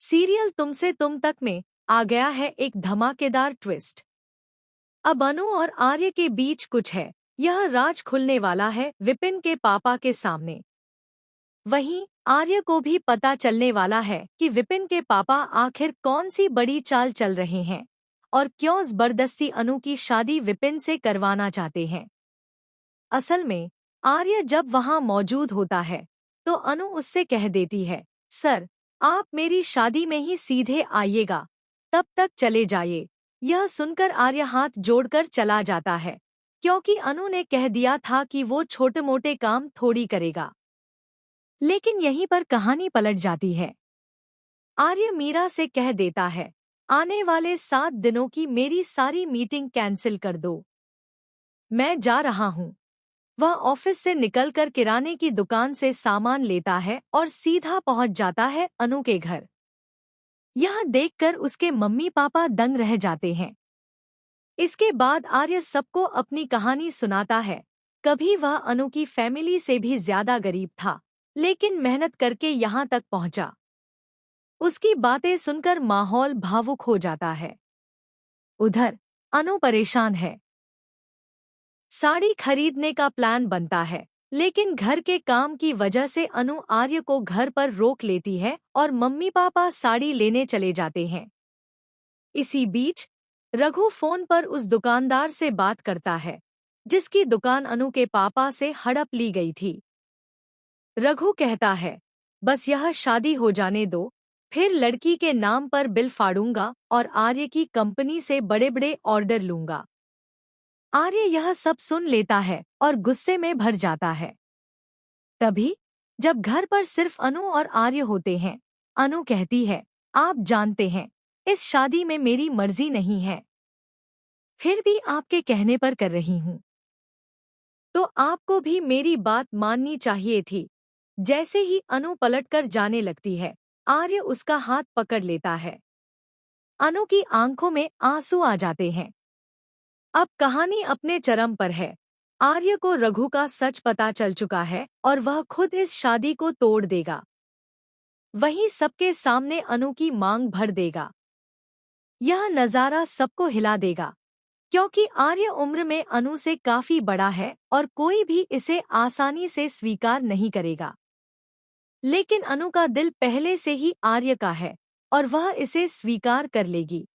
Serial तुमसे तुम तक में आ गया है एक धमाकेदार ट्विस्ट। अब अनु और आर्य के बीच कुछ है। यह राज खुलने वाला है विपिन के पापा के सामने। वहीं आर्य को भी पता चलने वाला है कि विपिन के पापा आखिर कौन सी बड़ी चाल चल रहे हैं और क्यों जबरदस्ती अनु की शादी विपिन से करवाना चाहते हैं। असल में आर्य जब वहां मौजूद होता है तो अनु उससे कह देती है, सर आप मेरी शादी में ही सीधे आइएगा, तब तक चले जाइए। यह सुनकर आर्य हाथ जोड़कर चला जाता है, क्योंकि अनु ने कह दिया था कि वो छोटे मोटे काम थोड़ी करेगा। लेकिन यहीं पर कहानी पलट जाती है। आर्य मीरा से कह देता है, आने वाले 7 दिनों की मेरी सारी मीटिंग कैंसिल कर दो, मैं जा रहा हूँ। वह ऑफिस से निकलकर किराने की दुकान से सामान लेता है और सीधा पहुंच जाता है अनु के घर। यह देखकर उसके मम्मी पापा दंग रह जाते हैं। इसके बाद आर्य सबको अपनी कहानी सुनाता है। कभी वह अनु की फैमिली से भी ज्यादा गरीब था, लेकिन मेहनत करके यहाँ तक पहुंचा। उसकी बातें सुनकर माहौल भावुक हो जाता है। उधर अनु परेशान है। साड़ी खरीदने का प्लान बनता है, लेकिन घर के काम की वजह से अनु आर्य को घर पर रोक लेती है और मम्मी पापा साड़ी लेने चले जाते हैं। इसी बीच रघु फोन पर उस दुकानदार से बात करता है जिसकी दुकान अनु के पापा से हड़प ली गई थी। रघु कहता है, बस यह शादी हो जाने दो, फिर लड़की के नाम पर बिल फाड़ूंगा और आर्य की कंपनी से बड़े बड़े ऑर्डर लूंगा। आर्य यह सब सुन लेता है और गुस्से में भर जाता है। तभी जब घर पर सिर्फ अनु और आर्य होते हैं, अनु कहती है, आप जानते हैं इस शादी में मेरी मर्जी नहीं है, फिर भी आपके कहने पर कर रही हूँ। तो आपको भी मेरी बात माननी चाहिए थी। जैसे ही अनु पलटकर जाने लगती है, आर्य उसका हाथ पकड़ लेता है। अनु की आंखों में आंसू आ जाते हैं। अब कहानी अपने चरम पर है। आर्य को रघु का सच पता चल चुका है और वह खुद इस शादी को तोड़ देगा। वहीं सबके सामने अनु की मांग भर देगा। यह नज़ारा सबको हिला देगा, क्योंकि आर्य उम्र में अनु से काफी बड़ा है और कोई भी इसे आसानी से स्वीकार नहीं करेगा। लेकिन अनु का दिल पहले से ही आर्य का है और वह इसे स्वीकार कर लेगी।